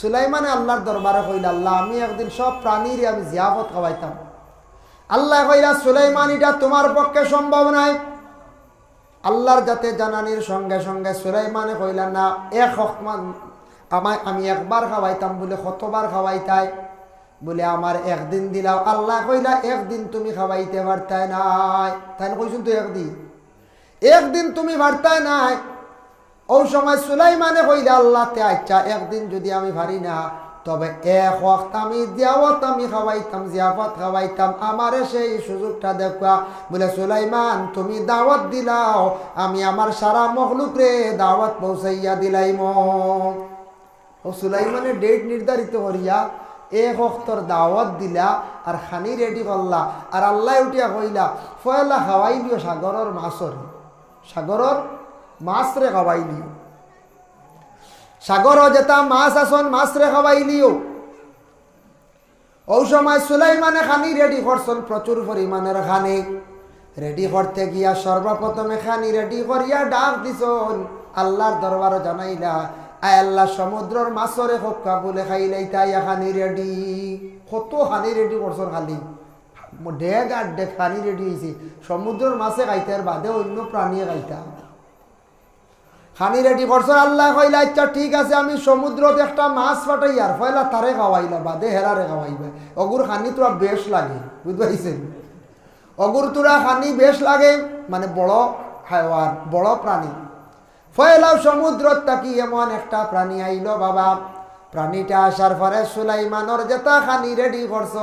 সুলাইমানে আল্লাহর দরবারে কইল, আল্লাহ আমি একদিন সব প্রাণীর আমি জিয়াফত খাওয়াইতাম। আল্লাহ কইলা, সুলাইমান এটা তোমার পক্ষে সম্ভব নয়। আল্লাহর যাতে জানানির সঙ্গে সঙ্গে সুলাইমানে কইলা, না এক হকমান আমি একবার খাওয়াইতাম বলে কতবার খাওয়াইতাই? বলে আমার একদিন দিলাও। আল্লাহ কইলা, একদিন তুমি খাওয়াইতে পারতাই নাই। তাই কইছুন তো একদিন তুমি পারতাই নাই। ওই সময় সুলাইমানে কইলা, আল্লাহ তে আচ্ছা একদিন যদি আমি পারি না, তবে এক ওয়াক্ত আমি জিয়াফত আমি খাওয়াইতাম, জিয়াফত খাওয়াইতাম, আমারে সেই সুযোগটা দেখা। বলে সুলাইমান তুমি দাওয়াত দিলাও, আমি আমার সারা মখলুক রে দাওয়াত পৌঁছাইয়া দিলাইম। ও সুলাইমানে ডেট নির্ধারিত করিয়া এক ওয়াক্তর দাওয়াত দিলা আর খানি রেডি করলা। আর আল্লাহ উঠিয়া কইলা, ফয়লা খাওয়াই দিও সাগরের মাছর, সাগরের মাছ রে খাওয়াই দিও, সাগর যেটা মাছ আসন মাছ রে খাওয়াই দিও। ওই সময় সুলাইমানে খানি রেডি করছেন, প্রচুর পরিমাণের খানি রেডি করতে গিয়া সর্বপ্রথমে খানি রেডি করিয়া ডাক দিছন আল্লাহর দরবারে জানাইলা, আয় আল্লাহ সমুদ্রের মাছরে হকা বলে খাইলাই তাই খানি রেডি। কত খানি রেডি করছন, খালি ডেগ আর ডেগ খানি রেডি হয়েছে। সমুদ্রের মাছে খাইতে আর বাদে অন্য প্রাণীয়ে খাইতা খানি রেডি করছন। আল্লাহ কইলা, আচ্ছা ঠিক আছে আমি সমুদ্রতে একটা মাছ পাঠাই আর ফয়লা তারে খাওয়াইলা, বাদে হেরারে খাওয়াইবে। অগুর খানি তোরা বেশ লাগে, বুঝতে পারছেন? অগুর তোরা খানি বেশ লাগে, মানে বড় হায়ওয়ান, বড় প্রাণী। ফয়লাও সমুদ্রত তাকি এমন একটা প্রাণী আইল বাবা। প্রাণীটা আসার পরে সুলাইমানর যেটা খানি রেডি করছ,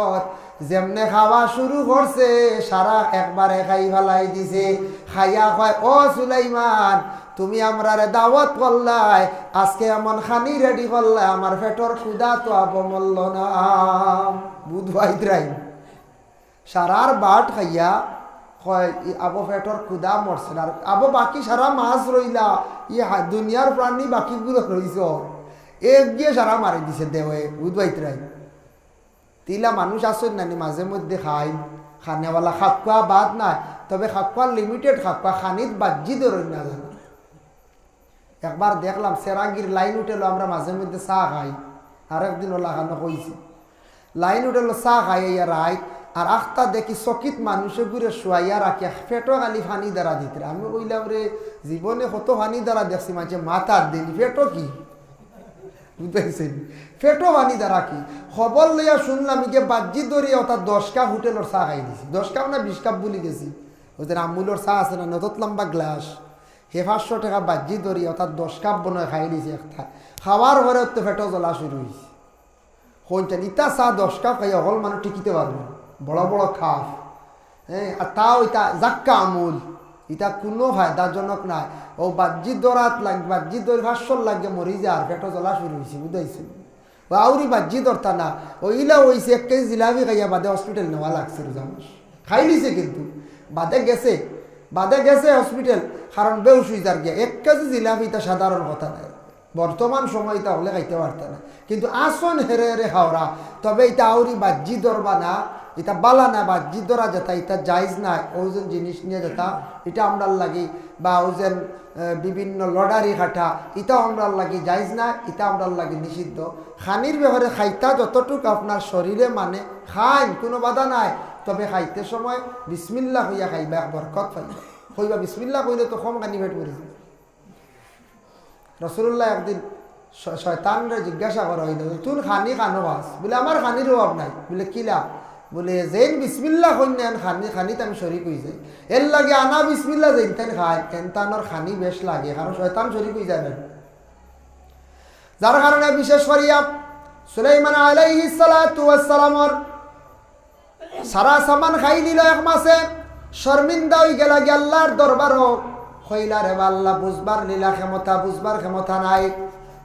যেমনে খাওয়া শুরু করছে সারা একবারে খাই ফেলাই দিছে। খাইয়া কয়, ও সুলাইমান তুমি আমরারে দাওয়াত করলাই, আজকে এমন খানি রেডি করলাই, আমার পেটর ক্ষুধা তো অবমূল্য না। বুধবাইদ্রাই সারার বাট খাইয়া কয় আবো পেটর ক্ষুধা মরছে না, আবো বাকি সারা মাছ রইলা, দুনিয়ার প্রাণী বাকিগুলো রইছ, এক গিয়ে সারা মারি দিছে দেওয়ে। বুধবাইদ্রাই তিলা মানুষ আসেন নানি মাঝে মধ্যে খাই, খানেওয়ালা খাকুয়া বাদ নাই, তবে খাকুয়া লিমিটেড খাকুয়া, খানিত বাজ্জি ধরেন না জানা। একবার দেখলাম সেরাগির লাইন উঠেলো, আমরা মাঝে মধ্যে চা খাই, আর একদিন ওলা খানো কইছি লাইন উঠেলো চা খাই ইয়া রায়, আর আখতা দেখি চকিত মানুষে ঘুরে শোয়াইয়া রাখিয়া ফেটো খালি ফানি দ্বারা দিতে। আমি কইলাম রে জীবনে কত ফানি দ্বারা দেখছি, মাঝে মাথার দিলি ফেটো কি, বুঝতেছেন? ফেটো ফানি দ্বারা কি খবর লইয়া শুনলাম গিয়ে বাজ্জি দরিয়া অর্থাৎ 10 কাপ হোটেলের চা খাই দিছি। 10 কাপ না 20 কাপ বলি গেছি। ওদের আমুলের চা আছে না, নত লম্বা গ্লাস, হে 500 টাকা বাজ্জি দরিয়া অর্থাৎ 10 কাপ বনায় খাই দিছি একটা। খাওয়ার পরে তো ফেটো জ্বলা শুরু হয়েছে। কোনটা ইতা চা 10 কাপ খাই অকল মানুষ টিকিতে পারবে, বড় বড় খাপ, হ্যাঁ। আর তাও এটা জাক্কা আমুল, এটা কোনো ফায়দাজনক নাই। ও বাজ্জি দরাত লাগ, বাজ্জি দর 500 লাগে মরি যায় আর পেটো জ্বলা শুরু হয়েছে, বুঝাইছে? ও আউরি বাজ্জি দরতা না, ওইলা হয়েছে 1 কেজি জিলাপি খাইয়া বাদে হসপিটাল নেওয়া লাগছে। রোজা মাস খাই নিছে কিন্তু বাদে গেছে হসপিটাল, কারণ বেউস হয়ে যার গিয়া 1 কেজি জিলাপি তা সাধারণ কথা নাই, বর্তমান সময় তা হলে খাইতে পারত না, কিন্তু আসন হেরে হেরে হাওড়া। তবে এটা আউরি বাজ্জি দরবা না, এটা বালা না, বাজ্জি দরা যেটা এটা জায়জ না। ওজন জিনিস নিয়ে যেটা এটা আমরার লাগি, বা ওজন বিভিন্ন লডারি খাটা এটাও আমরার লাগি জায়জ না, এটা আমরার লাগি নিষিদ্ধ। খানির ব্যাপারে খাইতা যতটুকু আপনার শরীরে মানে খাইন, কোনো বাধা নাই, তবে খাইতে সময় বিসমিল্লাহ হইয়া খাইবা, বরকত পাইবা। হইবা বিসমিল্লাহ কইলে তো কম খানি পেট পড়েছে। রসুল্লাহ একদিন শয়তানরে জিজ্ঞাসা করা হইল, তুই খানি খানো বাস? বলে আমার খানির অভাব নাই। বলে কিলা? বলে যেন বিসমিল্লাহ কইনেন খানিতে আমি শরিক হয়ে যাই, এর লাগে আনা বিসমিল্লাহ যেন তেন খায়, এনতানোর খানি বেশ লাগে, কারণ শয়তান শরিক হয়ে যাবেন। যার কারণে বিশেষ করিয়া সুলাইমান আলাইহিস সালাতু ওয়াস সালামর সারা সামান খাই নিল এক মাসে, শর্মিন্দা হয়ে গেল আল্লাহর দরবার হোক। হইলা রে আল্লাহ বুঝবার লীলা ক্ষমতা, বুঝবার ক্ষমতা নাই।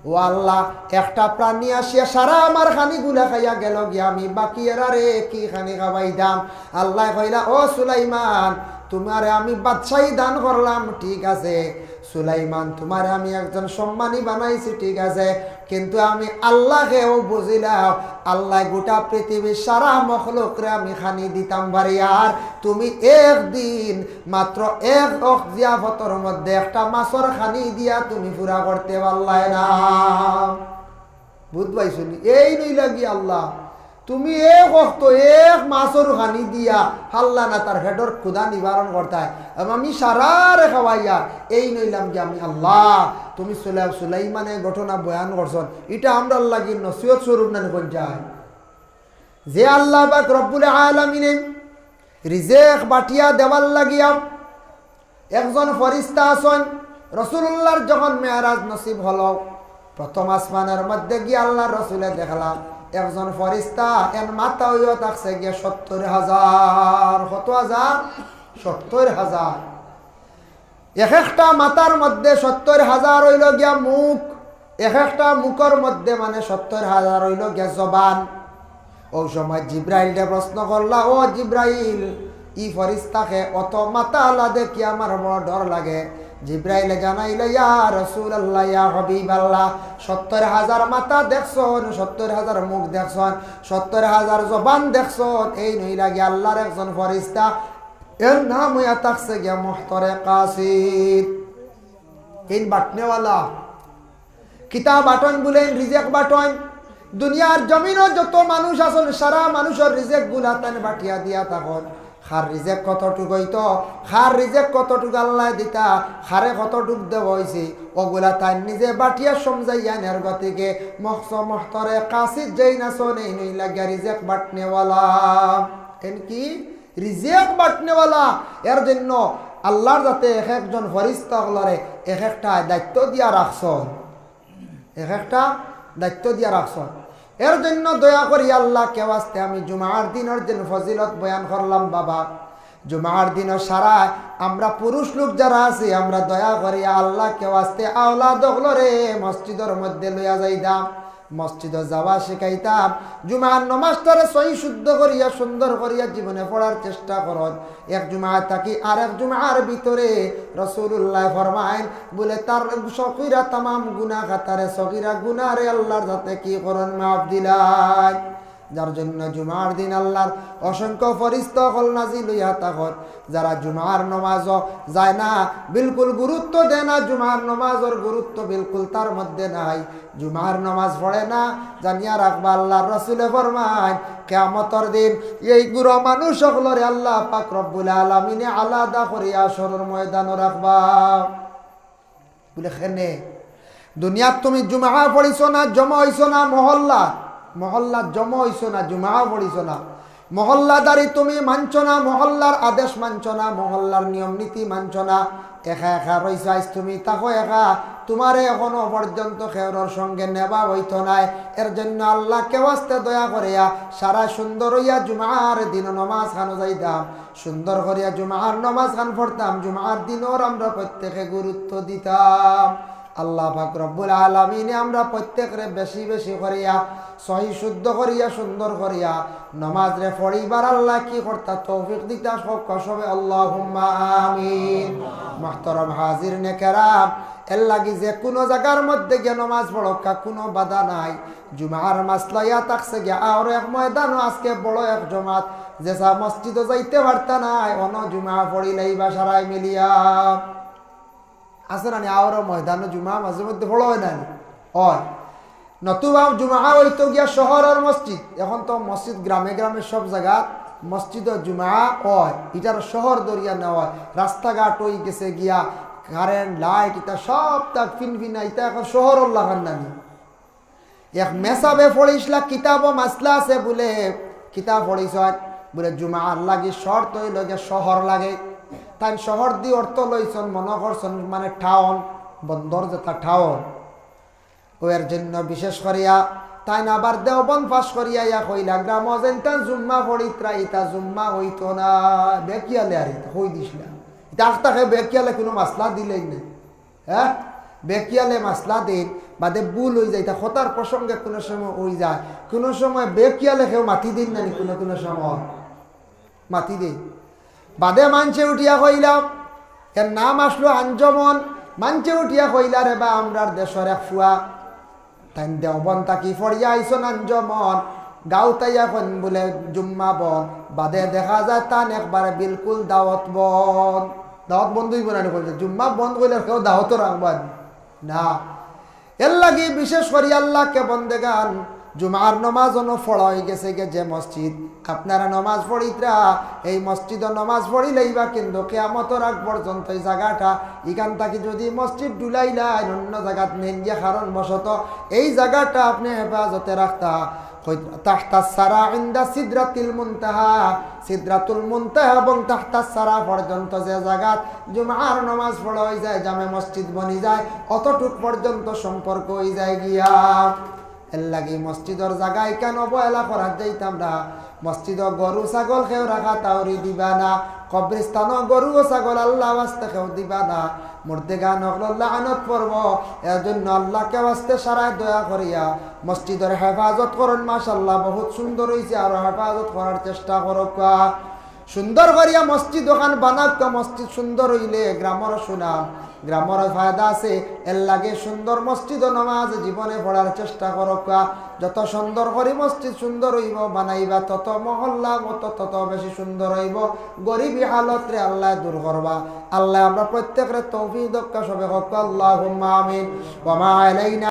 ও আল্লাহ একটা প্রাণী আসিয়া সারা আমার খানি গুলা খাইয়া গেল গিয়া, আমি বাকি এরা রে কি খানি খাওয়াই দাম? আল্লাহ কইলা, ও সুলাইমান তোমারে আমি বাদশাহী দান করলাম, ঠিক আছে সুলাইমান তোমারে আমি একজন সম্মানী বানাইছি, ঠিক আছে, কিন্তু আমি আল্লাহকেও বুঝিলাম, আল্লাহ গোটা পৃথিবীর সারা মখলুকরে আমি খানি দিতাম পারি, আর তুমি একদিন মাত্র এক জিয়াফতর মধ্যে একটা মাছর খানি দিয়া তুমি পুরা করতে পারলাই না। বুধ পাইছনি এই নইলা গিয়া আল্লাহ তুমি এক অক্ত এক মাছর খানি দিয়া হাল্লা না তার হেডর ক্ষুধা নিবারণ করতায় আমি সারা রে খাওয়াইয়া এই নইলাম যে আমি আল্লাহ তুমি সুলাইমানের ঘটনা বয়ান করছন এটা আমরা লাগি নসিহত স্বরূপ না কোন যায় যে আল্লাহ পাক রব্বুল আলামিনে রিজেক বাটিয়া দেওয়ার লাগিয়া একজন ফরিস্তা আছেন রাসূলুল্লাহর যখন মেরাজ নসিব হলো প্রথম আসমানের মধ্যে গিয়ে আল্লাহ রাসূলে দেখলাম একজন ফরিস্তা এর মাথা হইয়া থাকছে গিয়ে ৭০,০০০ কত হাজার ৭০,০০০ এক একটা মাথার মধ্যে ৭০,০০০ হইল গিয়া মুখ এক একটা মুখের মধ্যে মানে ৭০,০০০ হইল গিয়া জবান ওই সময় জিব্রাইলকে প্রশ্ন করলা ও জিব্রাইল ই ফরিস্তাকে অত মাথা আলা দেখি আমার বড় ডর লাগে জিব্রাইলে জানাইলে ইয়া রাসূলুল্লাহ ইয়া হাবিবাল্লাহ ৭০,০০০ মাথা দেখছন ৭০,০০০ মুখ দেখছন ৭০,০০০ জবান দেখছন এই নই লাগে আল্লাহর একজন ফরিস্তা এর নাম হইয়া থাকছে গিয়া মুহতরে কাসিদ ইন বাটনেওয়ালা কিতাব বাটন বলেন রিজেক বাটন দুনিয়ার জমিনও যত মানুষ আছেন সারা মানুষের রিজেক গুলা তান বাটিয়া দিয়া তখন খার রিজেক কতটুক হইতো খার রিজেক কতটুক আল্লাহ দিতা খারে কতটুক দেব হয়েছে ওগুলা তাই নিজে বাটিয়া সমঝাইয়া নের গতিকে মহতরে কাসিদ যেই নাচন এই নই লাগিয়া রিজেক বাটনেওয়ালা এন কি রিজেক বাটনেওয়ালা এর জন্য আল্লাহর যাতে এক একজন ফরিস্তা হলারে এক একটা দায়িত্ব দিয়া রাখছন এক একটা দায়িত্ব দিয়া রাখছন এর জন্য দয়া করি আল্লাহ কে ওয়াস্তে আমি জুমার দিনের দিন ফজিলত বয়ান করলাম বাবা জুমার দিনের সারা আমরা পুরুষ লোক যারা আছি আমরা দয়া করি আল্লাহ কে ওয়াস্তে আওলাদ হলরে মসজিদের মধ্যে লইয়া যাইতাম মসজিদে যাওয়া শিখাইতাম জুমার নমাজটারে সহি শুদ্ধ করিয়া সুন্দর করিয়া জীবনে পড়ার চেষ্টা করত এক জুমা থাকি আর এক জুমার ভিতরে রাসূলুল্লাহ ফরমায়েন বলে তার সগীরা तमाम গুনাহ খাতারে সগীরা গুনাহরে আল্লাহর যাতে কি করন মাফ দিলাই যার জন্য জুমার দিন আল্লাহর অসংখ্য ফরিস্তা হল নাজিল হইয়া থাকত যারা জুমার নামাজ যায় না বিলকুল গুরুত্ব দেয় না জুমার নামাজের গুরুত্ব বিলকুল তার মধ্যে নাই জুমার নামাজ পড়ে না জানিয়া রাখবা আল্লাহর রাসূলে ফরমায় কিয়ামতের দিন এই গুরু মানুষ সকলরে আল্লাহ পাক রব্বুল আলামিনে আলাদা করিয়া হাশরের ময়দানে রাখবা বলে খেনে দুনিয়াত তুমি জুমা পড়িছো না জমা হইছো না মহল্লা জমা হইছো না জুমা পড়িছো না মহল্লাদারি তুমি মানছো না মহল্লার আদেশ মানছো না মহল্লার নিয়ম নীতি মানছো না একা একা রইছো আইস তুমি তাকো একা তোমারে এখনো পর্যন্ত খেয়রর সঙ্গে নেবা হইতো নাই এর জন্য আল্লাহ কে ওয়াস্তে দয়া করিয়া সারা সুন্দর হইয়া জুমার দিন নমাজ খানো যাইতাম সুন্দর করিয়া জুমার নমাজ খান পড়তাম জুমার দিনর আমরা প্রত্যেকে গুরুত্ব দিতাম আল্লাহ পাক রব্বুল আলামিন আমরা প্রত্যেকরে বেশি বেশি করিয়া সহি শুদ্ধ করিয়া সুন্দর করিয়া নামাজ রে পড়িবার আল্লাহ কি করতা তৌফিক দিতা সবে আল্লাহুম্মা আমিন মুহতারাম হাজিরিনে কেরাম এর লাগি যে কোনো জায়গার মধ্যে গিয়ে নামাজ পড়কা কোনো বাধা নাই জুমার মাসলাইয়া থাকছে গিয়া আর এক ময়দানও আজকে বড় এক জমাত যে মসজিদে যাইতে পারতা নাই অন জুমা পড়িলেই বা সারাই মিলিয়া আছে না আরো ময়দান জুমা মাঝে মধ্যে বড় হয় না হয় নতুবা জুমা হইতো গিয়া শহরের মসজিদ এখন তো মসজিদ গ্রামে গ্রামে সব জায়গা মসজিদ জুমা হয় এটার শহর দরিয়া নেওয়া রাস্তাঘাট হয়ে গেছে গিয়া কারেন্ট লাইট এটা সব তাক ফিনফিনা এটা এখন শহর লাগান নানি এক মেসাবে পড়িসলা কিতাব মাসলা আছে বলে কিতাব পড়িস বলে জুমা লাগে শর্ত হইল গিয়া শহর লাগে তাই শহর দি অর্থ লইছন মনে করছেন মানে টাউন বন্দর যেটা টাউন ওর জন্য বিশেষ করিয়া তাই না আবার দেওবন পাশ করিয়া ইয়া কইলা গ্রাম যেনটা জুম্মা পড়িত্রা ইতা জুম্মা হইতো না বেকিয়ালে আর এটা হই দিছিলাম তাকে বেকিয়ালে কোনো মাসলা দিলেই নেই হ্যাঁ বেকিয়ালে মাসলা দিন বাদে ভুল হয়ে যায় তা হতার প্রসঙ্গে কোনো সময় হয়ে যায় কোনো সময় বেকিয়ালে কেউ মাতি দিন না কোনো কোনো সময় মাতি দিন বাদে মানছে উঠিয়া কইলাম এর নাম আসলো আঞ্জমন মানছে উঠিয়া কইলা রে বা আমরার দেশের এক ফুয়া তাই দেওবন তাকি ফড়িয়া আইসন আঞ্জমন গাঁও তাই এখন বলে জুম্মা বন বাদে দেখা যায় তান একবারে বিলকুল দাওয়াত বন্ধই বনানি করছে জুম্মা বন্ধ করলে কেউ দাওয়াতও রাখবেন না এর লাগি বিশেষ করে আল্লাহকে বন্দেগান জুমার নমাজ পড়া হয়ে গেছে যে মসজিদ আপনারা নমাজ পড়িতরা এই মসজিদ নমাজ পড়িলেইবা কিন্তু কিয়ামতের আগ পর্যন্ত এই জায়গাটা এখান থেকে যদি মসজিদ ডুলাইলাই অন্য জায়গাত নেন গিয়ে কারণ বশত এই জায়গাটা আপনি হেফাজতে রাখতা তাহতা সারা ইনদা সিদরাতুল মুনতাহা সিদরাতুল মুনতাহা এবং তাহতা সারা পর্যন্ত যে জায়গাত জুমার নামাজ পড়া হয়ে যায় জামে মসজিদ বনি যায় অতটুক পর্যন্ত সম্পর্ক হয়ে যায় গিয়া এর লাগি মসজিদের জায়গায় কেন অবহেলা করা যাইতাম না মসজিদ গরু ছাগল খেও রাখা তাওরি দিবা না কবরস্থান গরু ও ছাগল আল্লাহ ওয়াস্তে খেও দিবা না মুর্দেগা নকল লানত পড়ব এর জন্য আল্লাহকে ওয়াস্তে সারায় দয়া করিয়া মসজিদের হেফাজত করুন মাশাআল্লাহ বহুত সুন্দর হয়েছে আর হেফাজত করার চেষ্টা করক সুন্দর করিয়া মসজিদ ওখান বানাক মসজিদ সুন্দর হইলে গ্রামের সুনাম গ্রামের ফায়দা আছে এর লাগে সুন্দর মসজিদ ও নামাজ জীবনে পড়ার চেষ্টা করক যত সুন্দর করে মসজিদ সুন্দর হইব বানাইবা তত মহল্লা মতো তত বেশি সুন্দর হইব গরিবী হালতরে আল্লাহ দূর করবা আল্লাহ আমরা প্রত্যেকের তৌফিক দক্কা সবে হক আল্লাহুম্মা আমিন ওয়া মা আলাইনা